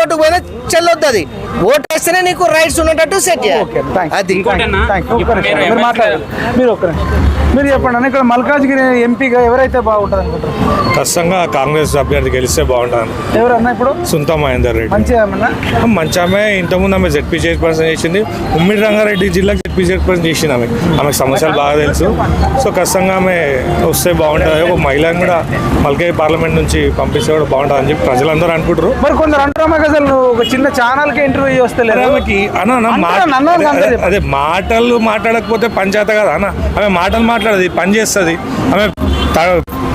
కోర్టుకు పోయినా చెల్లొద్దు. ఓటు వేస్తేనే నీకు రైట్స్ ఉన్నట్టు సెట్ చేయాలి. అది మీరు చెప్పండి అన్న, ఇక్కడ మల్కాజ్గిరి ఎంపీగా ఎవరైతే బాగుంటుంది అనుకుంటారు? ఖచ్చితంగా కాంగ్రెస్ అభ్యర్థి గెలిస్తే బాగుంటుంది. ఎవరన్నా ఇప్పుడు? సునీతా మహేందర్ రెడ్డి మంచిగా మంచి ఆమె. ఇంతకుముందు ఆమె జెడ్పీ చైర్పర్సన్ చేసింది. ఉమ్మడి రంగారెడ్డి జిల్లాకి జెడ్పీ చైర్పర్సన్ చేసింది. ఆమెకు సమస్యలు బాగా తెలుసు. సో ఖచ్చితంగా ఆమె వస్తే బాగుంటుంది. ఒక మహిళను కూడా మల్కాయి పార్లమెంట్ నుంచి పంపిస్తే కూడా బాగుంటుంది అని చెప్పి ప్రజలందరూ అనుకుంటారు. మరి కొందరు అంటారు అసలు ఒక చిన్న ఛానల్కి ఇంటర్వ్యూ వస్తలేదు ఆమెకి అదే మాటలు మాట్లాడకపోతే పంచాయత కదా అన్న. ఆమె మాటలు మాట్లాడదు, పని చేస్తుంది. ఆమె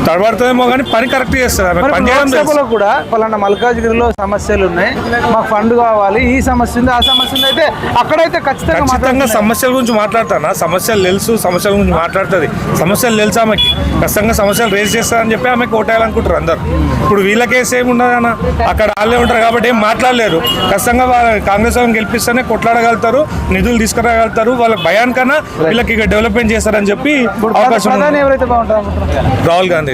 తడబడుతుందేమో కానీ పని కరెక్ట్ చేస్తుంది. ఆమె పని చేయడం కూడా పలానా మల్కాజ్గిరిలో సమస్యలు ఉన్నాయి, మాకు ఫండ్ కావాలి, ఈ సమస్య ఉంది, ఆ సమస్య ఉంది, అయితే అక్కడైతే ఖచ్చితంగా సమస్యల గురించి మాట్లాడతానా. సమస్యలు తెలుసు, సమస్యల గురించి మాట్లాడుతుంది. సమస్యలు తెలుసు ఆమెకి. ఖచ్చితంగా సమస్యలు రేజ్ చేస్తారని చెప్పి ఆమెకు ఓటేయాలనుకుంటారు అందరు. ఇప్పుడు వీళ్ళకేసి ఏమి ఉండదు అన్న, అక్కడ వాళ్ళే ఉంటారు కాబట్టి ఏం మాట్లాడలేరు. ఖచ్చితంగా కాంగ్రెస్ వాళ్ళని గెలిపిస్తేనే కొట్లాడగలుగుతారు, నిధులు తీసుకురాగలుగుతారు. వాళ్ళ భయానికన్నా వీళ్ళకి ఇక డెవలప్మెంట్ చేస్తారని చెప్పి అవకాశం. ఎవరైతే బాగుంటారు? రాహుల్ గాంధీ.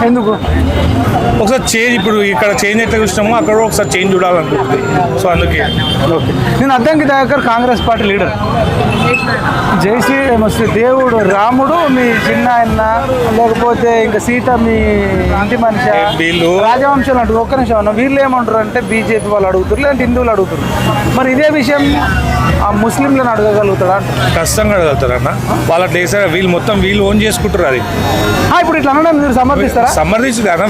ఎందుకు? ఒకసారి చేంజ్, ఇప్పుడు ఇక్కడ చేంజ్ ఎట్లా చూసినామో అక్కడ ఒకసారి చేంజ్ చూడాలనుకుంటుంది. సో అందుకే నేను అద్దంకి దయాకర్, కాంగ్రెస్ పార్టీ లీడర్. జై శ్రీ దేవుడు రాముడు మీ చిన్న ఆయన, లేకపోతే ఇంకా సీత మీ ఇంటి మనిషి, వీళ్ళు రాజవంశాలు అంటారు. ఒక్క నిమిషం అన్న, వీళ్ళు ఏమంటారు అంటే బీజేపీ వాళ్ళు అడుగుతారు, లేదంటే హిందువులు అడుగుతారు. మరి ఇదే విషయం ఆ ముస్లింలను అడగగలుగుతారా అంటే? ఖచ్చితంగా అడగలుగుతారు అన్న. వాళ్ళు అట్లా వేసారు, వీళ్ళు మొత్తం వీళ్ళు ఓన్ చేసుకుంటారు. అది ఇప్పుడు ఇట్లా అనడం మీరు సమర్థిస్తారా? సమర్థించుడు కదా,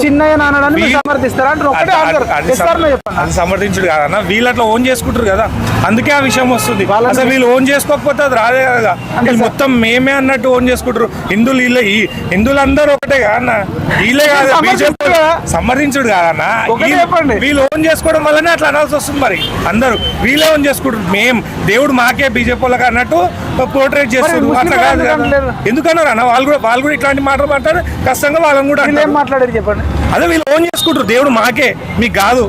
చిన్నయ్య అనడాన్ని సమర్థిస్తారా అంటే? అది సమర్థించుడు కాదన్న, వీళ్ళు అట్లా ఓన్ చేసుకుంటారు కదా, అందుకే ఆ విషయం వస్తుంది. అసలు వీళ్ళు ఓన్ చేసుకోకపోతే అది రాదే కదా. వీళ్ళు మొత్తం మేమే అన్నట్టు ఓన్ చేసుకుంటారు. హిందువులందరూ ఒకటే కాదన్న, వీళ్ళే కాదు బీజేపీ సమర్థించుడు కాదన్న. వీళ్ళు ఓన్ చేసుకోవడం వల్లనే అట్లా అనాల్సి వస్తుంది. మరి అందరూ వీళ్ళే ఓన్ చేసుకుంటారు. మేము దేవుడు మాకే బీజేపీ వాళ్ళకి అన్నట్టు పోర్ట్రేట్ చేస్తారు. అట్లా కాదు కదా. ఎందుకన్నారు అన్న, వాళ్ళు కూడా ఇట్లాంటి మాటలు మాట్లాడారు. ఖచ్చితంగా వాళ్ళని కూడా మాట్లాడారు చెప్పండి. అదే వీళ్ళు ఓన్ చేసుకుంటారు. దేవుడు మాకే, మీకు కాదు,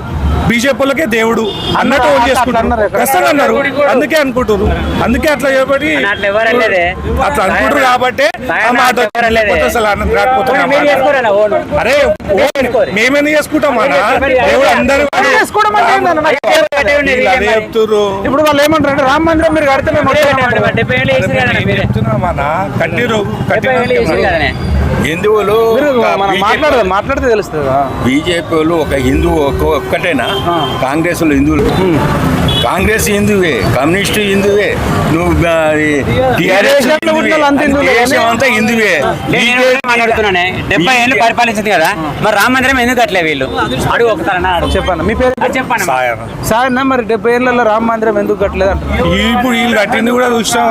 బీజేపీ వాళ్ళకే దేవుడు అన్నట్టు ఓన్ చేసుకుంటారు. ఖచ్చితంగా అన్నారు, అందుకే అనుకుంటారు. అందుకే అట్లా చెప్పి అట్లా అనుకుంటారు కాబట్టి అరే మేమేం చేసుకుంటాం అన్న, దేవుడు అందరూ అదే చెప్తున్నారు. ఇప్పుడు వాళ్ళు ఏమంటారు, రామ మందిరం మీరు కడితే చెప్తున్నామన్నా, కట్టిరు హిందువులు మాట్లాడితే తెలుస్తుంది. బీజేపీ వాళ్ళు ఒక హిందువు ఒక్కటేనా? కాంగ్రెస్ వాళ్ళు హిందువులు, కాంగ్రెస్ హిందువే, కమ్యూనిస్టు హిందువే, నువ్వు అంతా హిందువే. 70 ఏళ్ళు పరిపాలించింది కదా, మరి రామ మందిరం ఎందుకు అట్లే? వీళ్ళు అడుగు ఒకసారి చెప్పండి. మీ పేరు చెప్పండి. సాయన్న, మరి 70 ఏళ్లలో రామ మందిరం ఎందుకు కట్టలేదు అంటే? ఇప్పుడు వీళ్ళు కట్టింది కూడా చూసినాం,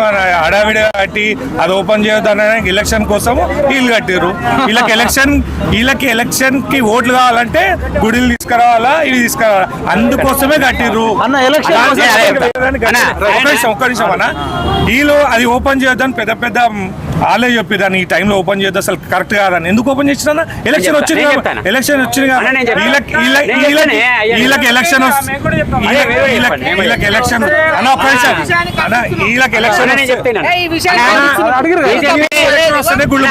అడావిడ కట్టి అది ఓపెన్ చేయొద్దనడానికి ఎలక్షన్ కోసం వీళ్ళు కట్టారు. వీళ్ళకి ఎలక్షన్ కి ఓట్లు కావాలంటే గుడిలు తీసుకురావాలా, ఇవి తీసుకురావాలా, అందుకోసమే కట్టిర్రు అన్న. ఎలక్షన్ ఒక్క నిమిషం అన్న, వీళ్ళు అది ఓపెన్ చేయొద్దని పెద్ద పెద్ద వాళ్ళే చెప్పేదాన్ని ఈ టైంలో ఓపెన్ చేయొద్దు, అసలు కరెక్ట్ కాదని. ఎందుకు ఓపెన్ చేసిన? ఎలక్షన్ వచ్చింది కదా, ఎలక్షన్ వచ్చింది కదా, వీళ్ళకి ఎలక్షన్ అన్న, ఒక్క నిమిషం అన్న, వీళ్ళకి ఎలక్షన్ గుళ్ళు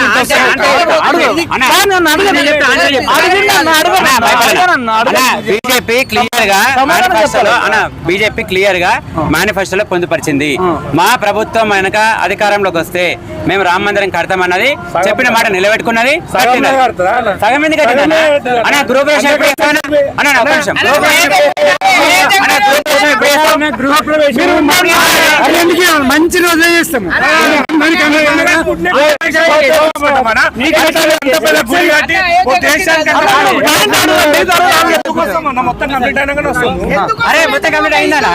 బీజేపీ క్లియర్ గా మేనిఫెస్టోలో పొందుపరిచింది. మా ప్రభుత్వం వెనక అధికారంలోకి వస్తే మేము రామ మందిరం కడతామన్నది చెప్పిన మాట నిలబెట్టుకున్నది. సగం మంది కట్టిందన్న గృహప్రవేశం మంచి రోజు చేస్తాము. అరే మొత్తం కంప్లీట్ అయిందన్నా,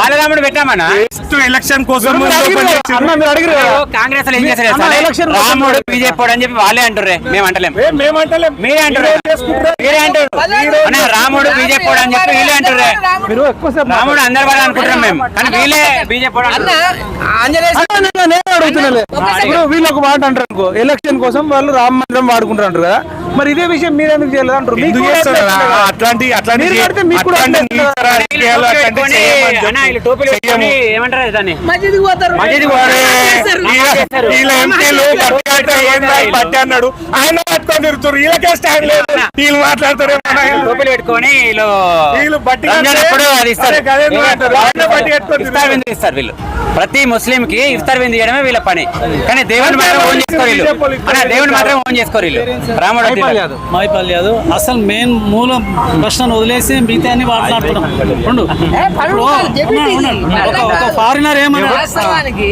బాలరాముడు పెట్టామన్నా ఎలక్షన్ కోసం. కాంగ్రెస్ ఏం చేస్తారు, రాముడు బీజేపీ అని చెప్పి వాళ్ళే అంటారు, మేము అంటలేం. మీరే అంటారు, రాముడు బీజేపీ అని చెప్పి వీళ్ళే అంటారు. రాముడు అందరు వాళ్ళు అనుకుంటారు మేము, కానీ వీళ్ళే బీజేపీ. నేను అడుగుతున్నాను. ఇప్పుడు వీళ్ళు ఒక మాట అంటారు అనుకో, ఎలక్షన్ కోసం వాళ్ళు రామ మందిరం వాడుకుంటారు కదా, మరి ఇదే విషయం మీరు ఎందుకు చేయలేదు అంటారు. మీకు కూడా అట్లా అట్లాంటి మీరు కడితే మీకు కూడా అట్లా ఏమంటారు దాన్ని మధ్యది పోతారు. వీళ్ళ ఎంపీలు బట్టి అన్నాడు, ఆయన పట్టుకొని తిరుగుతారు. వీళ్ళకే స్టాండ్ లేదు, వీళ్ళు మాట్లాడతారు. టోపీలు పెట్టుకొని వీళ్ళు బట్టి అది ఇస్తారు. ఇస్తారు వీళ్ళు. ప్రతి ముస్లిం కి ఇఫ్తార్ విందు చేయడమే వీళ్ళ పని. కానీ దేవుని మాత్రం ఓన్ చేసుకోరు వీళ్ళు. దేవుని మాత్రం ఓన్ చేసుకోరు వీళ్ళు. రాముడు మైపాల్ యాదవ్ అసలు మెయిన్ మూలం ప్రశ్నను వదిలేసి మిగతా అన్ని మాట్లాడుతున్నాం.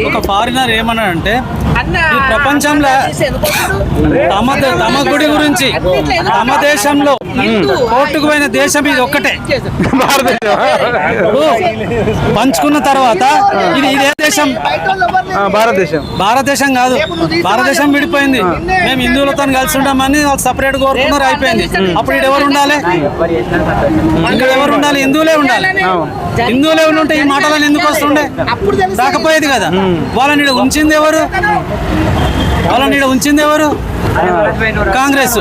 ఒక ఫారినర్ ఏమన్నాడంటే ఈ ప్రపంచంలో తమ గుడి గురించి తమ దేశంలో కోర్టుకు పోయిన దేశం ఇది ఒక్కటే పంచుకున్న తర్వాత ఇది ఇదే దేశం. భారతదేశం కాదు, భారతదేశం విడిపోయింది. మేము హిందువులతో కలిసి ఉంటామని వాళ్ళు సపరేట్ కోరుకున్నారు, అయిపోయింది. అప్పుడు ఇక్కడ ఎవరు ఉండాలి? ఇక్కడ ఎవరు ఉండాలి? హిందువులే ఉండాలి. హిందువులే ఉంటే ఈ మాటలను ఎందుకు వస్తుండే? రాకపోయేది కదా. వాళ్ళని ఈడ ఉంచింది ఎవరు? కాంగ్రెస్.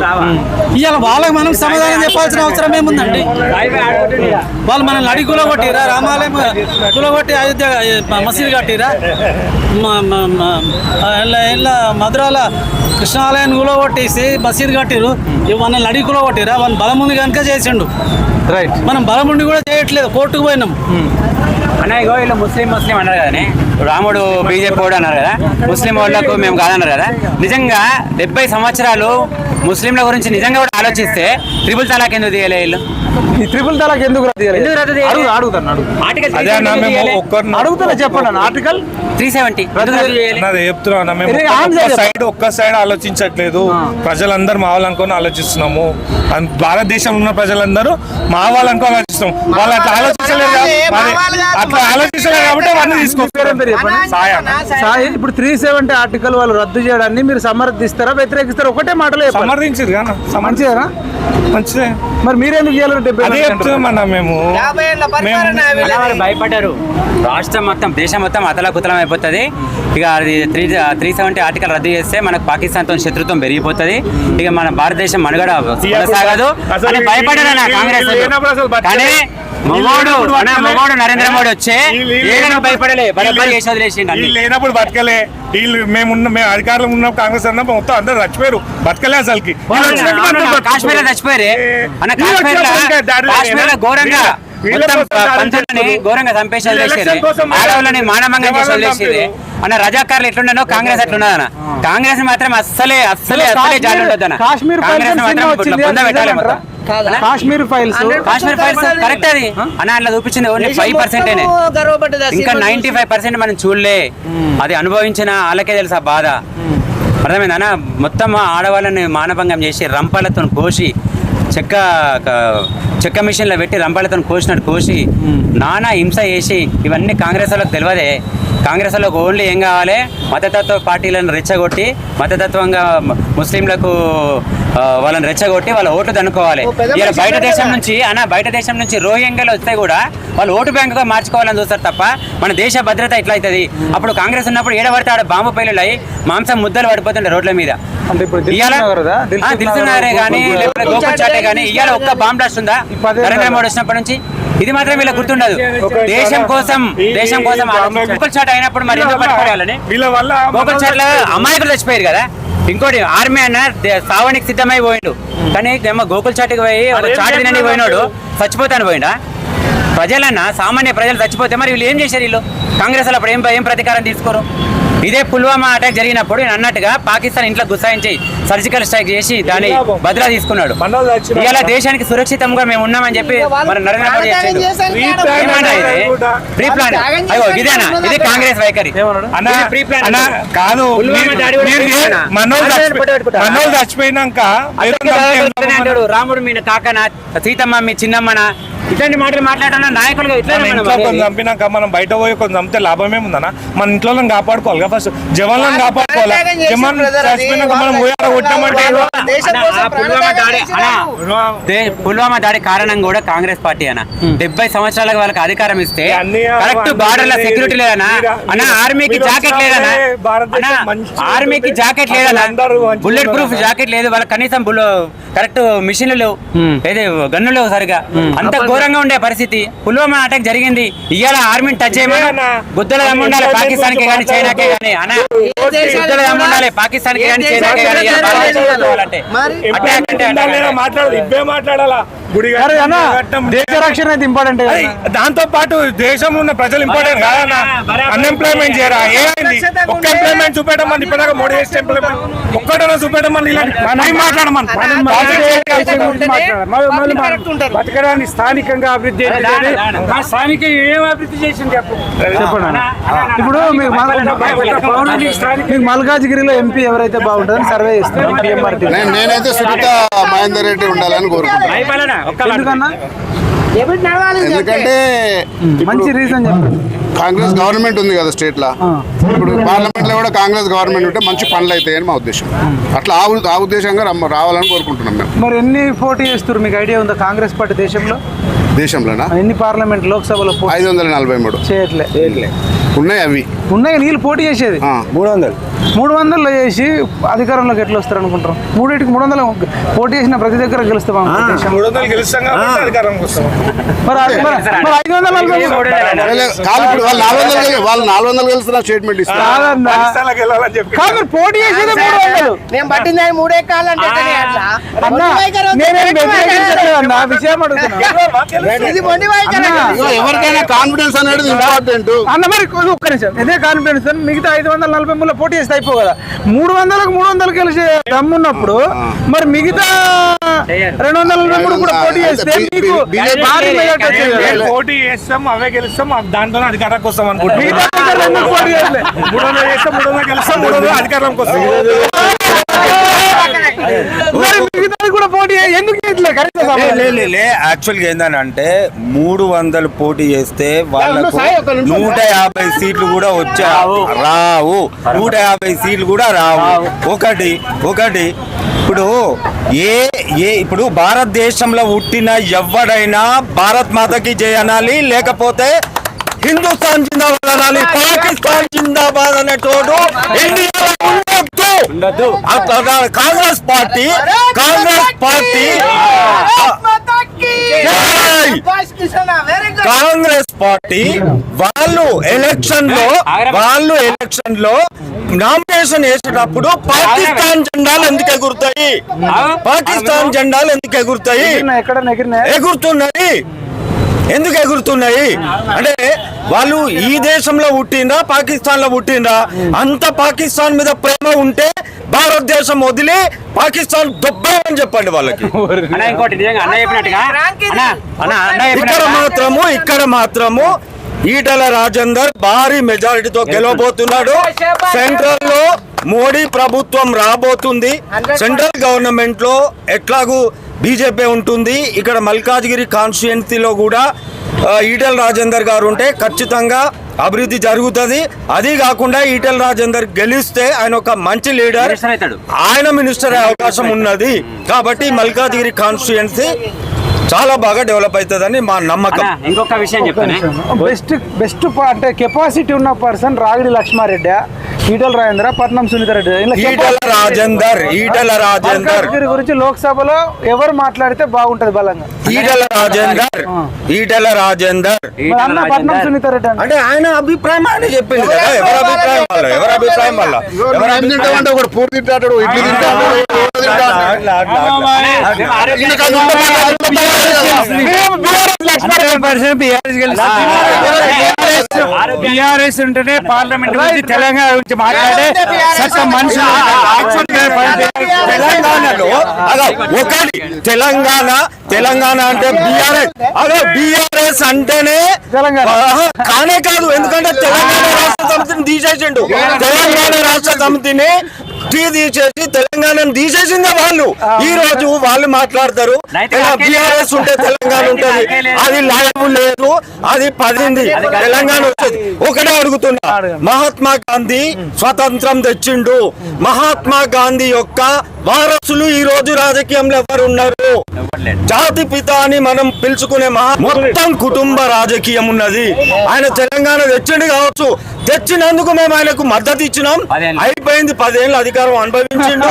ఇవాళ వాళ్ళకి మనం సమాధానం చెప్పాల్సిన అవసరం ఏముందండి? వాళ్ళు మనల్ని అడిగి కూలగొట్టిరా, రామాలయం కూలగొట్టి అయోధ్య మసీదు కట్టిరా, మధురాల కృష్ణాలయాన్ని కూలగొట్టేసి మసీదు కట్టిరు. ఇవి మనల్ని అడిగి కూలగొట్టిరా. వాళ్ళు బలం ఉంది కనుక చేసిండు. రైట్. మనం బలం ఉండి కూడా చేయట్లేదు, కోర్టుకు పోయినాం. అన్న ఇగో వీళ్ళు ముస్లిం అన్నారు కదా, రాముడు బీజేపీ వాడు అన్నారు కదా, ముస్లిం వాళ్ళకు మేము కాదన్నారు కదా. నిజంగా 70 సంవత్సరాలు ముస్లింల గురించి నిజంగా కూడా ఆలోచిస్తే ట్రిపుల్ తలాక్ ఎందుకు తీయలే వీళ్ళు? ఈ ట్రిపుల్ తలాక్ ఎందుకు అడుగుతున్నా చెప్పండి. ఆర్టికల్ 370 ఒక్క సైడ్ ఆలోచించట్లేదు. ప్రజలందరూ మా వాళ్ళనుకొని ఆలోచిస్తున్నాము. భారతదేశంలో ఉన్న ప్రజలందరూ మా వాళ్ళనుకొని ఆలోచిస్తున్నాం. వాళ్ళు అట్లా ఆలోచించలేదు, అట్లా ఆలోచించలేదు కాబట్టి అవన్నీ తీసుకోవాలి. సాయి, ఇప్పుడు 370 ఆర్టికల్ వాళ్ళు రద్దు చేయడాన్ని మీరు సమర్థిస్తారా, వ్యతిరేకిస్తారా? ఒకటే మాటలో సమర్థించారు కదా, మంచిదేనా? మంచిదే. మరి మీరెందుకు చేయాలి? మేము భయపడ్డారు. రాష్ట్రం మొత్తం, దేశం మొత్తం అతలాకుతలం అయిపోతుంది. ఇక అది 370 ఆర్టికల్ రద్దు చేస్తే మనకు పాకిస్తాన్తో శత్రుత్వం పెరిగిపోతుంది. ఇక మన భారతదేశం మనుగడ కొనసాగదు అని భయపడ్డారు కాంగ్రెస్. కానీ మగోడు నరేంద్ర మోడీ వచ్చే భయపడలే, లేనప్పుడు బతకలే. వీళ్ళు మేము అధికారంలో ఉన్న కాంగ్రెస్ అన్న మొత్తం అందరూ చచ్చిపోయారు, బతకలే అసలుకి. కాశ్మీర్ లో చచ్చిపోయారు అన్న. కాశ్మీర్ లో ఘోరంగా ఘోరంగా చంపేసారు, ఆడవాళ్ళని మానభంగం చేసేది అన్న. రజాకారులు ఎట్లున్నానో కాంగ్రెస్ ఎట్లున్నది అన్న. కాంగ్రెస్ మాత్రం అస్సలే జాలి ఉండదు అన్న. కాంగ్రెస్ మాత్రం పెట్టాలి మొత్తం. కాశ్మీర్ ఫైల్స్ కరెక్ట్ అది అన్న. అట్లా చూపించింది ఓన్లీ 5%. ఇంకా 95% మనం చూడలే. అది అనుభవించిన వాళ్ళకే తెలుసు ఆ బాధ. అర్థమైంది అన్న. మొత్తం ఆడవాళ్ళని మానభంగం చేసి రంపాలతో కోసి చెక్క మిషన్లో పెట్టి రంపాలతో కోసి నానా హింస చేసి ఇవన్నీ కాంగ్రెస్ వాళ్ళకి తెలియదే. కాంగ్రెస్ వాళ్ళకి ఓన్లీ ఏం కావాలి? మతతత్వ పార్టీలను రెచ్చగొట్టి మతతత్వంగా ముస్లింలకు వాళ్ళని రెచ్చగొట్టి వాళ్ళ ఓట్లు దన్నుకోవాలి. ఇలా బయట దేశం నుంచి రోహింగ్యాలు వస్తే కూడా వాళ్ళు ఓటు బ్యాంకుగా మార్చుకోవాలని చూస్తారు తప్ప మన దేశ భద్రత ఎట్లా అవుతుంది? అప్పుడు కాంగ్రెస్ ఉన్నప్పుడు ఏడబడితే ఆడ బాంబు పేలులు అయ్యి మాంసం ముద్దలు పడిపోతుండే రోడ్ల మీద. దిల్సునగరే కానీ లేకపోతే గోకుల్ చాటే కానీ ఇవాళ ఒక్క బాంబ్ బ్లాస్ట్ ఉందా నరేంద్ర మోడీ వచ్చినప్పటి నుంచి? ఇది మాత్రం వీళ్ళకి గుర్తుండదు. దేశం కోసం గోకుల్ చాట్ అయినప్పుడు మరి ఎందుకు పట్టుకోవాలని? గోకుల్ చాట్ లో అమాయకులు చచ్చిపోయారు కదా. ఇంకోటి ఆర్మీ అన్న సావానికి సిద్ధమై పోయిండు, కానీ గోకుల్ చాటుకి పోయి ఒక చాటు తినని పోయినాడు చచ్చిపోతాను పోయిండా? ప్రజలన్నా సామాన్య ప్రజలు చచ్చిపోతే మరి వీళ్ళు ఏం చేశారు? వీళ్ళు కాంగ్రెస్ వాళ్ళు అప్పుడు ఏం ప్రతీకారం తీసుకోరు? ఇదే పుల్వామా అటాక్ జరిగినప్పుడు నేను అన్నట్టుగా పాకిస్తాన్ ఇంట్లో గుసాయించి సర్జికల్ స్ట్రైక్ చేసి దాన్ని భద్రత తీసుకున్నాడు. ఇలా దేశానికి సురక్షితంగా మేము ఉన్నామని చెప్పి మన నరేంద్ర మోడీ ప్రీ ప్లాన్. అయ్యో ఇదేనా? ఇది కాంగ్రెస్ వైఖరి. కాదు, మనోళ్ళు చచ్చిపోయినాక రాముడు మీ కాకన, సీతమ్మ మీ చిన్నమ్మన, ఇట్లాంటి మాటలు మాట్లాడాలన్నా నాయకులుగా ఇట్లా చంపినాక మనం బయట పోయి కొంచెం చంపితే లాభం ఏముందన్నా? మన ఇంట్లో కాపాడుకోవాలి. ఫస్ట్ జవాన్లను కాపాడుకోవాలా. జవాన్ చచ్చిపోయినాక మనం పోయారా కొట్టామంటే దేశం కోసం ప్రాణత్యాగం చేసినారు. పుల్వామా దాడి కారణం కూడా కాంగ్రెస్ పార్టీ అన్న. 70 సంవత్సరాలకు వాళ్ళకి అధికారం ఇస్తే కరెక్ట్ బార్డర్ లో సెక్యూరిటీ లేదన్నా అన్న, ఆర్మీకి జాకెట్ లేదన్నా అన్న, ఆర్మీకి జాకెట్ లేదన్నా, బుల్లెట్ ప్రూఫ్ జాకెట్ లేదు వాళ్ళకి, కనీసం కరెక్ట్ మిషన్లు లేవు, ఏదే గన్ను లేవు సరిగా. అంత ఘోరంగా ఉండే పరిస్థితి. పుల్వామా అటాక్ జరిగింది. ఇవాళ ఆర్మీని టచ్ చేయమన్నా బుద్ధుల ఉండాలి పాకిస్తాన్ కి కానీ చైనాకే కానీ అన్న, బుద్ధుల ఉండాలి పాకిస్తాన్ కి కానీ చైనాకే కానీ మాట్లాడాలి, ఇవే మాట్లాడాలా. అరే అన్న, దేశ రక్షణ అయితే ఇంపార్టెంట్. దాంతో పాటు దేశంలో ఉన్న ప్రజలు ఇంపార్టెంట్ కాదన్నా. అన్ఎంప్లాయ్మెంట్ చేయరా, ఏమైంది? ఒక్క ఎంప్లాయ్మెంట్ చూపెట్టమని ఇప్పటిదాకా మోడీ చేసిన ఎంప్లాయ్మెంట్ ఒక్కటైనా చూపెట్టమని మాట్లాడమని బతకడానికి స్థానికంగా అభివృద్ధి స్థానిక ఏం అభివృద్ధి చేసింది చెప్పండి. ఇప్పుడు మీకు మల్కాజ్గిరిలో ఎంపీ ఎవరైతే బాగుంటుందని సర్వే చేస్తారు. నేనైతే సునీత మహేందర్ రెడ్డి ఉండాలని కోరుకుంటున్నాను. ఎందుకన్నా? ఎందుకంటే మంచి రీజన్ చెప్పండి. కాంగ్రెస్ గవర్నమెంట్ ఉంది కదా స్టేట్ లా, ఇప్పుడు పార్లమెంట్ లో కూడా కాంగ్రెస్ గవర్నమెంట్ ఉంటే మంచి పనులు అవుతాయని మా ఉద్దేశం. అట్లా ఆ ఉద్దేశంగా రావాలని కోరుకుంటున్నాం మేము. మరి ఎన్ని పోటీ చేస్తారు మీకు ఐడియా ఉందా? కాంగ్రెస్ పార్టీ దేశంలోనా ఎన్ని పార్లమెంట్ లోక్సభలో 543 చేయట్లే ఉన్నాయి. అవి ఉన్నాయి నీళ్ళు పోటీ చేసేది 300 చేసి అధికారంలోకి ఎట్లా వస్తారు అనుకుంటారు? 300 పోటీ చేసిన ప్రతి దగ్గర గెలుస్తాం. 300 గెలుస్తాం కాబట్టి అధికారంకి వస్తాం. మరి 540 కాదు, ఇప్పుడు వాళ్ళు 400 గెలుస్తున్న స్టేట్మెంట్ ఇస్తారు. పాకిస్తాన్లోకి వెళ్ళాలని చెప్పి కాదు, మీరు పోటీ చేసేది 300. నేను పట్టింది 3 ఎకరాలంటే అట్లా అన్నా, నేనేం వ్యతిరేకించలేదన్నా, విషయం అడుగుతున్నా. ఇది మొండి వైఖరి. ఎవరికైనా కాన్ఫిడెన్స్ అనేది ఇంపార్టెంట్. అన్న మరి ఒక్క నిమిషం, ఇదే కాన్ఫిడెన్స్ మిగతా 543 పోటీ చేస్తే అయిపో కదా. 300 గెలిచే దమ్మున్నప్పుడు మరి మిగతా 243 కూడా పోటీ చేస్తే మీకు భారీ మెజారిటీ వచ్చేది కదా. పోటీ చేస్తాం, అవే గెలుస్తాం, దాంతోనే అధికారంకి వస్తాం అనుకుంటున్నాం. మిగతా దగ్గర ఎందుకు పోటీ చేయలే? 300 చేస్తాం, 300 గెలుస్తాం, 300 అధికారంకి వస్తాం. మరి మిగతా కూడా పోటీ ఎందుకు చేయట్లే? యాక్చువల్గా ఏంటంటే 300 పోటీ చేస్తే వాళ్ళకు 150 సీట్లు కూడా రావు. 150 సీట్లు కూడా రావు. ఒకటి ఇప్పుడు ఇప్పుడు భారతదేశంలో పుట్టిన ఎవడైనా భారత్ మాతకి జై అనాలి, లేకపోతే హిందుస్థాన్ జిందాబాద్ అనాలి. పాకిస్తాన్ జిందాబాద్ అనేటోడు ఇండియాలో ఉండొద్దు. కాంగ్రెస్ పార్టీ వాళ్ళు ఎలక్షన్ లో నామినేషన్ వేసేటప్పుడు పాకిస్తాన్ జెండాలు ఎందుకు ఎగురుతాయి? ఎగురుతున్నాయి. ఎందుకు ఎగురుతున్నాయి అంటే వాళ్ళు ఈ దేశంలో పుట్టిండ్రా, పాకిస్తాన్ లో పుట్టిండ్రా? అంత పాకిస్తాన్ మీద ప్రేమ ఉంటే భారతదేశం వదిలి పాకిస్తాన్ దొబ్బని చెప్పండి వాళ్ళకి. ఇక్కడ మాత్రము ఈటల రాజేందర్ భారీ మెజారిటీతో గెలవబోతున్నాడు. సెంట్రల్ లో మోడీ ప్రభుత్వం రాబోతుంది. సెంట్రల్ గవర్నమెంట్ లో ఎట్లాగూ బీజేపీ ఉంటుంది. ఇక్కడ మల్కాజ్గిరి కాన్స్టిట్యుయెన్సీలో కూడా ఈటల రాజేందర్ గారు ఉంటే ఖచ్చితంగా అభివృద్ధి జరుగుతుంది. అది కాకుండా ఈటల రాజేందర్ గెలిస్తే ఆయన ఒక మంచి లీడర్, ఆయన మినిస్టర్ అయ్యే అవకాశం ఉన్నది. కాబట్టి మల్కాజ్గిరి కాన్స్టిట్యుయెన్సీ చాలా బాగా డెవలప్ అవుతుందని మా నమ్మకం. ఇంకొక విషయం చెప్తాను. బెస్ట్ అంటే కెపాసిటీ ఉన్న పర్సన్ రాగిడి లక్ష్మారెడ్డి, ఈటల రాజేంద్ర, పట్నం సునీత రెడ్డి. ఈటల రాజేందర్ గురించి లోక్సభలో ఎవరు మాట్లాడితే బాగుంటది బలంగా? ఈటల రాజేందర్ అన్న, పట్నం సునీత రెడ్డి అంటే ఆయన అభిప్రాయం ఆయన చెప్పింది కదా. ఎవరి అభిప్రాయం వల్ల ఒకటి పూర్తి తింటాడు, ఇడ్లీ తింటాడు, బీఆర్ఎస్ ఉంటేనే పార్లమెంట్ గురించి తెలంగాణ గురించి మాట్లాడే సత్యం మనుషులు తెలంగాణలో ఒకటి తెలంగాణ అంటే బీఆర్ఎస్ అంటేనే తెలంగాణ కానే కాదు. ఎందుకంటే తెలంగాణ సమితిని తీసేసిండు. తెలంగాణ రాష్ట్ర సమితిని తీసేసి తెలంగాణను తీసేసిందే వాళ్ళు. ఈ రోజు వాళ్ళు మాట్లాడతారు బీఆర్ఎస్ ఉంటే తెలంగాణ ఉంటది, అది లాభం లేదు, అది పదింది తెలంగాణ వచ్చేది. ఒకటే అడుగుతున్నా, మహాత్మా గాంధీ స్వతంత్రం తెచ్చిండు. మహాత్మా గాంధీ యొక్క వారసులు ఈ రోజు రాజకీయంలో ఎవరు ఉన్నారు? జాతి పిత అని మనం పిలుచుకునే మొత్తం కుటుంబ రాజకీయం ఉన్నది. ఆయన తెలంగాణ తెచ్చిండు కావచ్చు, తెచ్చినందుకు మేము ఆయనకు మద్దతు ఇచ్చినాం. అయిపోయింది, 10 ఏళ్ళు అధికారం అనుభవించిండు,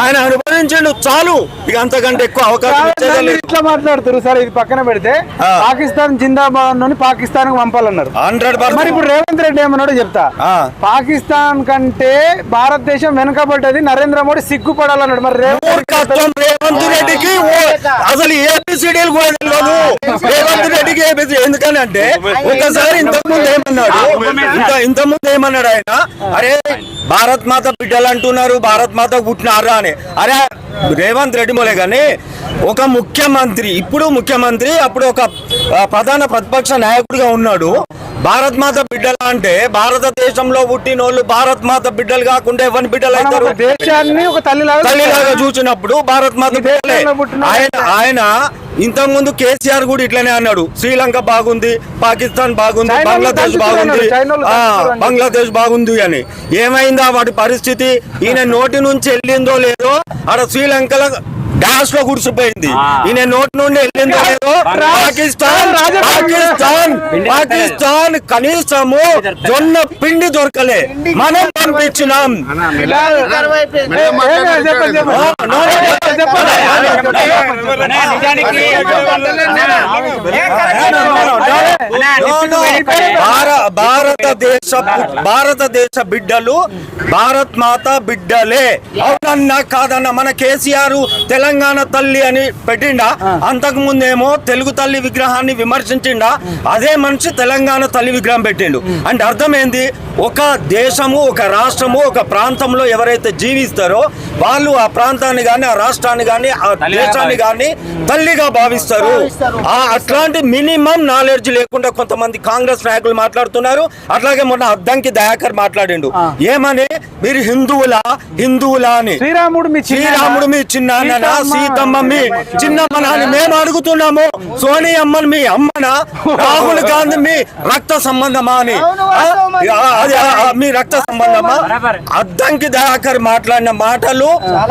ఆయన అనుభవించిండు, చాలు. ఇక అంతకంటే ఎక్కువ అవకాశం ఇట్లా మాట్లాడుతారు సార్. ఇది పక్కన పెడితే పాకిస్తాన్ జిందాబాద్ అని పాకిస్తాన్ కు పంపాలన్నారు 100%. మరి ఇప్పుడు రేవంత్ రెడ్డి ఏమన్నాడో చెప్తా. పాకిస్తాన్ కంటే భారతదేశం వెనుకబడ్డది, నరేంద్ర మోడీ సిగ్గుపడాలన్నాడు. మరి రేవంత్ రెడ్డికి అసలు ఏబిసిడీలు కూడా తెలియదు. రేవంత్ రెడ్డికి ఏబిసి ఎందుకని అంటే ఒకసారి ఇంతకుముందు ఏమన్నాడు ఆయన, అరే భారత్ మాత బిడ్డలు అంటున్నారు, భారత్ మాత పుట్టినారా అని. అరే రేవంత్ రెడ్డి మొలే కానీ ఒక ముఖ్యమంత్రి, ఇప్పుడు ముఖ్యమంత్రి, అప్పుడు ఒక ప్రధాన ప్రతిపక్ష నాయకుడిగా ఉన్నాడు. భారత్ మాత బిడ్డలు అంటే భారతదేశంలో పుట్టిన వాళ్ళు భారత్ మాత బిడ్డలు కాకుండా ఎవరి బిడ్డలు అవుతారు? దేశాన్ని ఒక తల్లిలాగా చూసినప్పుడు భారత్ మాత బిడ్డలే. ఆయన ఇంతకు ముందు కేసీఆర్ కూడా ఇట్లనే అన్నాడు, శ్రీలంక బాగుంది, పాకిస్తాన్ బాగుంది, బంగ్లాదేశ్ బాగుంది అని. ఏమైందా వాటి పరిస్థితి? ఈయన నోటి నుంచి వెళ్ళిందో లేదో ఆడ శ్రీలంకలో డాష్ లో గుడిసిపోయింది. ఈయన నోటి నుండి వెళ్ళిందో లేదో పాకిస్తాన్ కనీసము జొన్న పిండి దొరకలే, మనం పంపించినాం. భారతదేశ బిడ్డలు భారత్ మాత బిడ్డలే. అవునన్నా కాదన్నా? మన కేసీఆర్ తెలంగాణ తల్లి అని పెట్టిండా? అంతకు ముందేమో తెలుగు తల్లి విగ్రహాన్ని విమర్శించిండా? అదే మనిషి తెలంగాణ తల్లి విగ్రహం పెట్టిండు. అంటే అర్థం ఏంది? ఒక దేశము, ఒక రాష్ట్రము, ఒక ప్రాంతంలో ఎవరైతే జీవిస్తారో వాళ్ళు ఆ ప్రాంతాన్ని కానీ, ఆ రాష్ట్రాన్ని కానీ, ఆ దేశాన్ని కానీ తల్లిగా భావిస్తారు. అట్లాంటి మినిమం నాలెడ్జ్ లేకుండా కొంతమంది కాంగ్రెస్ నాయకులు మాట్లాడుతున్నారు. అట్లాగే మొన్న అద్దంకి దయాకర్ మాట్లాడిండు, ఏమని మీరు హిందువులా అని. శ్రీరాముడు మీ చిన్న, సీతమ్మ మీ చిన్నమ్మనా అని మేము అడుగుతున్నాము. సోనియమ్మని మీ అమ్మనా? రాహుల్ గాంధీ మీ రక్త సంబంధమా అని. మీ రక్త సంబంధమా? అద్దంకి దయాకర్ మాట్లాడిన మాటలు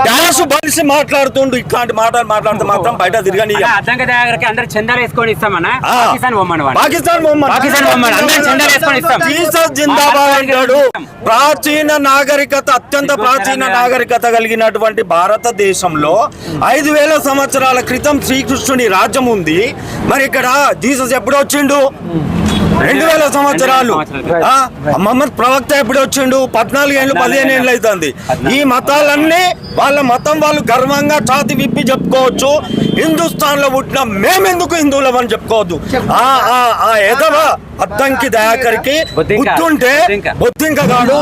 డాన్స్ బలిసి మాట్లాడుతుండు. ఇట్లాంటి మాటలు మాట్లాడితే మాత్రం బయట తిరగని. చందాలు వేసుకొని ఇస్తామన్నా పాకిస్తాన్ జిందాబాద్ అంటాడు. ప్రాచీన నాగరికత, అత్యంత ప్రాచీన నాగరికత కలిగినటువంటి భారతదేశంలో 5000 సంవత్సరాల క్రితం శ్రీకృష్ణుని రాజ్యం ఉంది. మరి ఇక్కడ జీసస్ ఎప్పుడు వచ్చిండు? 2000 సంవత్సరాలు. మహమ్మద్ ప్రవక్త ఎప్పుడు వచ్చిండు? 14 ఏళ్ళు 15 ఏళ్ళు అవుతుంది. ఈ మతాలన్నీ వాళ్ళ మతం వాళ్ళు గర్వంగా ఛాతి విప్పి చెప్పుకోవచ్చు. హిందుస్థాన్ లో పుట్టిన మేమెందుకు హిందువులం అని చెప్పుకోవద్దు. అద్దంకి దయాకర్కి బుద్ధుంటే బొద్దింకగాడు,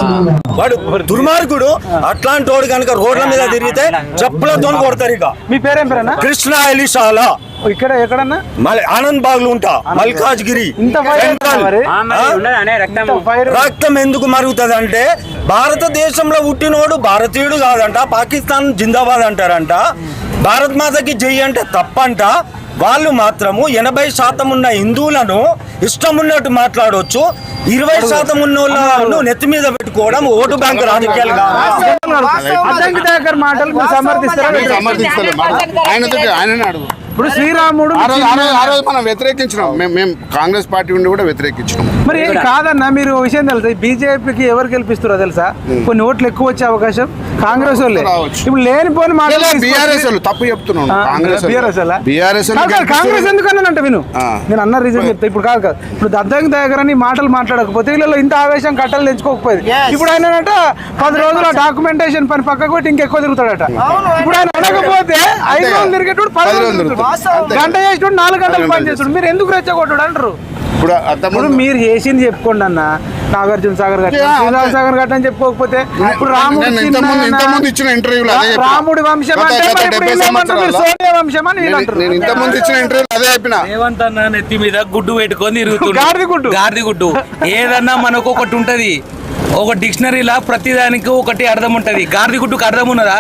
వాడు దుర్మార్గుడు. అట్లాంటి వాడు కనుక రోడ్ల మీద తిరిగితే చెప్పులతో కొడతారు. ఇక మీ పేరేం పేరేనా? కృష్ణ ఎలిషాలా. ఇక్కడ ఎక్కడన్నా ఆనంద్ బాగ్ లో ఉంటా, మల్కాజ్గిరి. రక్తం ఎందుకు మరుగుతుంది అంటే భారతదేశంలో పుట్టినోడు భారతీయుడు కాదంట, పాకిస్తాన్ జిందాబాద్ అంటారంట, భారత్ మాతకి జై అంటే తప్పంట. వాళ్ళు మాత్రము 80% ఉన్న హిందువులను ఇష్టం ఉన్నట్టు మాట్లాడవచ్చు. 20% ఉన్న వాళ్ళను నెత్తి మీద పెట్టుకోవడం ఓటు బ్యాంక్ రాజకీయాలు కాదు. ఇప్పుడు శ్రీరాముడు మనం వ్యతిరేకించినాం. మేము కాంగ్రెస్ పార్టీ ఉండి కూడా వ్యతిరేకించినాం. మరి కాదన్నా, మీరు విషయం తెలుసా? బీజేపీకి ఎవరు గెలిపిస్తారో తెలుసా? కొన్ని ఓట్లు ఎక్కువ వచ్చే అవకాశం కాంగ్రెస్ వాళ్ళే. ఇప్పుడు లేనిపోని బీఆర్ఎస్ వాళ్ళు తప్పు చెప్తున్నాను. కాంగ్రెస్ ఎందుకన్నానంటే విను, నేను అన్న రీజన్ చెప్తా. ఇప్పుడు కాదు ఇప్పుడు అద్దంకి దగ్గర మాటలు మాట్లాడకపోతే వీళ్ళలో ఇంత ఆవేశం కట్టలు తెచ్చుకోకపోయేది. ఇప్పుడు ఆయన 10 రోజుల డాక్యుమెంటేషన్ పని పక్కకు పెట్టి ఇంకెక్కువ తిరుగుతాడట. ఇప్పుడు ఆయన అనకపోతే 5 రోజులు తిరిగేటప్పుడు 10 రోజులు తిరుగుతాడు. గంట చేసినప్పుడు 4 గంటలు పని చేస్తాడు. మీరు ఎందుకు రెచ్చగొట్టాడు అంటారు? ఇప్పుడు మీరు చేసింది చెప్పుకోండి అన్న. నాగార్జున సాగర్ ఘటన శ్రీరామ్ సాగర్ ఘటన అని చెప్పుకోకపోతే ఇప్పుడు రాముడు నేను ఇంతకుముందు ఇచ్చిన ఇంటర్వ్యూలో అదే చెప్పిన. రాముడి వంశం గత అంటే మరి ఇప్పుడు 70 వీళ్ళు ఏమంటారు? మీరు సంవత్సరాల సోనియా వంశం అని వీళ్ళు అంటారు. నేను ఇంతకుముందు ఇచ్చిన ఇంటర్వ్యూలో అదే చెప్పిన. ఏమంటన్నా నెత్తి మీద గుడ్డు పెట్టుకొని తిరుగుతుంది గాడిద గుడ్డు ఏదన్నా మనకు ఒకటి ఉంటది ఒక డిక్షనరీలా ప్రతిదానికి ఒకటి అర్థం ఉంటది గాడిద గుడ్డుకు అర్థం ఉన్నదా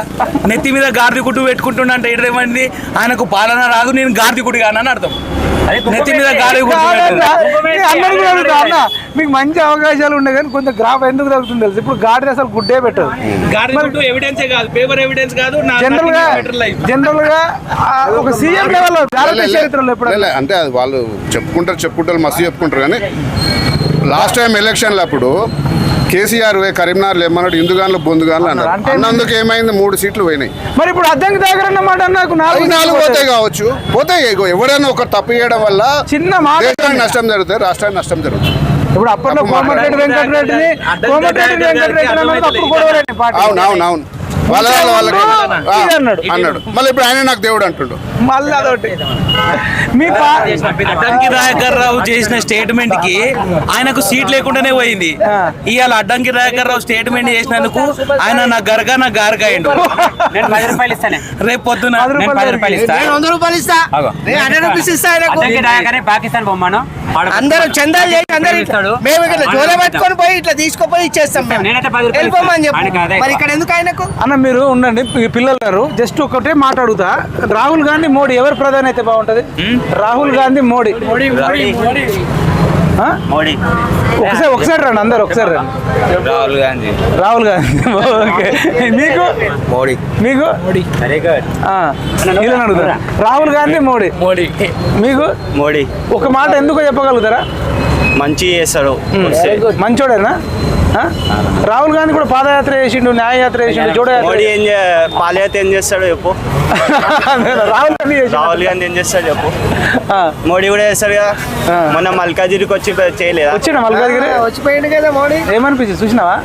నెత్తి మీద గాడిద గుడ్డు పెట్టుకుంటున్నా అంటే ఏమైంది ఆయనకు పాలన రాదు నేను గాడిద గుడ్డు కానని అర్థం నెత్తి మీద గాడిద గుడ్డు అందరూ కూడా అడుగుతా అన్న, మీకు మంచి అవకాశాలు ఉన్నాయి కానీ కొంచెం గ్రాఫ్ ఎందుకు తగ్గుతుంది తెలుసు. ఇప్పుడు గాడిద అసలు గుడ్డే పెట్టదు. గాడిద గుడ్డు ఎవిడెన్సే కాదు పేపర్ ఎవిడెన్స్ కాదు జనరల్ గా ఒక సీఎం లెవెల్ భారత చరిత్రలో ఎప్పుడు లే, అంటే అది వాళ్ళు చెప్పుకుంటారు మస్తు చెప్పుకుంటారు కానీ లాస్ట్ టైం ఎలక్షన్లు అప్పుడు కేసీఆర్ కరీంనగర్ ఏమన్నాడు ఇందుగాన్లు బొందుగాన్లు అన్నారు. అన్నందుకు ఏమైంది 3 సీట్లు పోయినాయి. మరి ఇప్పుడు అద్దంకి దగ్గర అన్నమాట నాకు 4 పోతాయి కావచ్చు. పోతాయి. ఎవరైనా ఒక తప్పు చేయడం వల్ల చిన్న మాట దేశానికి నష్టం జరుగుతుంది, రాష్ట్రానికి నష్టం జరుగుతుంది. ఇప్పుడు అప్పట్లో కోమటిరెడ్డి వెంకటరెడ్డిని అప్పుడు గొడవలేని పార్టీ. అవును వాళ్ళకి అన్నాడు. మళ్ళీ ఇప్పుడు ఆయన నాకు దేవుడు అంటుండు. మళ్ళీ అదొకటి మీ అడ్డంకి దయాకర్ రావు చేసిన స్టేట్మెంట్ కి ఆయనకు సీట్ లేకుండానే పోయింది. ఇవాళ అడ్డంకి దయాకర్ రావు స్టేట్మెంట్ చేసినందుకు ఆయన నా గారగా అయ్యిండు. నేను 10 రూపాయలు ఇస్తానే రేపు పొద్దున నేను 10 రూపాయలు ఇస్తా. నేను 100 రూపాయలు ఇస్తా. నేను 100 రూపీస్ ఇస్తా ఆయనకు. అడ్డంకి దయాకర్ని పాకిస్తాన్ బొమ్మను అందరూ చందాలు చేసి అందరూ మేము ఇక్కడ జోల పట్టుకొని పోయి ఇట్లా తీసుకుపోయి ఇచ్చేస్తాం మేము. నేనైతే 10 రూపాయలు వెళ్ళిపోమని చెప్పు. ఆయనకి అదే మరి ఇక్కడ ఎందుకు ఆయనకు? అన్న మీరు ఉండండి, ఈ పిల్లలు గారు జస్ట్ ఒకటే మాట్లాడుతా. రాహుల్ గాంధీ మోడీ ఎవరు ప్రధాని అయితే బాగుంటది? రాహుల్ గాంధీ మోడీ ఆ? మోడీ ఒకసారి రండి అందరు ఒకసారి రండి. రాహుల్ గాంధీ ఓకే. మీకు వెరీ గుడ్ ఇలా అడుగుతారా? రాహుల్ గాంధీ మోడీ మీకు మోడీ ఒక మాట ఎందుకో చెప్పగలుగుతారా? మంచి చేస్తాడు. మంచోడేనా? ఆ? రాహుల్ గాంధీ కూడా పాదయాత్ర చేసిండు, న్యాయయాత్ర చేసిండు, జోడయాత్ర మోడీ పాదయాత్ర ఏం చేస్తాడు చెప్పు. రాహుల్ గాంధీ చేసిండు. రాహుల్ గాంధీ ఏం చేస్తాడు చెప్పు. ఆ. మోడీ కూడా చేస్తాడు కదా. మొన్న మల్కాజిరికి వచ్చి చేయలేదా? వచ్చిండ మల్కాజ్గిరి వచ్చిపోయింది కదా మోడీ. ఏమనిపించింది చూసినావా?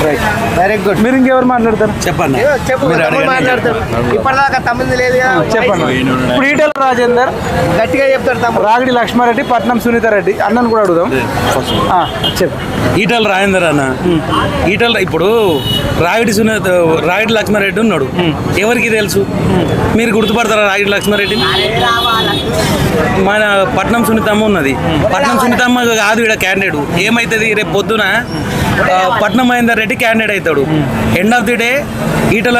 Right, very good. మీరు ఇంకెవరు మాట్లాడతారు? చెప్పండి చెప్పు తమ్ముడు మాట్లాడతాడు. ఇప్పటిదాకా తమ్ముంది లేదు కదా. చెప్పండి. ఇప్పుడు ఈటెల రాజేందర్, గట్టిగా చెప్తాడు తమ్ముడు. రాగిడి లక్ష్మారెడ్డి, పట్నం సునీతారెడ్డి అన్నను కూడా అడుగుదాం. చెప్పు. ఈటల రాజేందర్ అన్న ఈటల ఇప్పుడు రాగిడి లక్ష్మారెడ్డి ఉన్నాడు. ఎవరికి తెలుసు? మీరు గుర్తుపడతారా రాగిడి లక్ష్మారెడ్డిని? మన పట్నం సునీతమ్మ ఉన్నది. పట్నం సునీతమ్మ కాదు ఇక్కడ క్యాండిడేట్. ఏమైతుంది రేపు పొద్దున పట్నం మహేందర్ రెడ్డి క్యాండిడేట్ అవుతాడు. End of the day Etela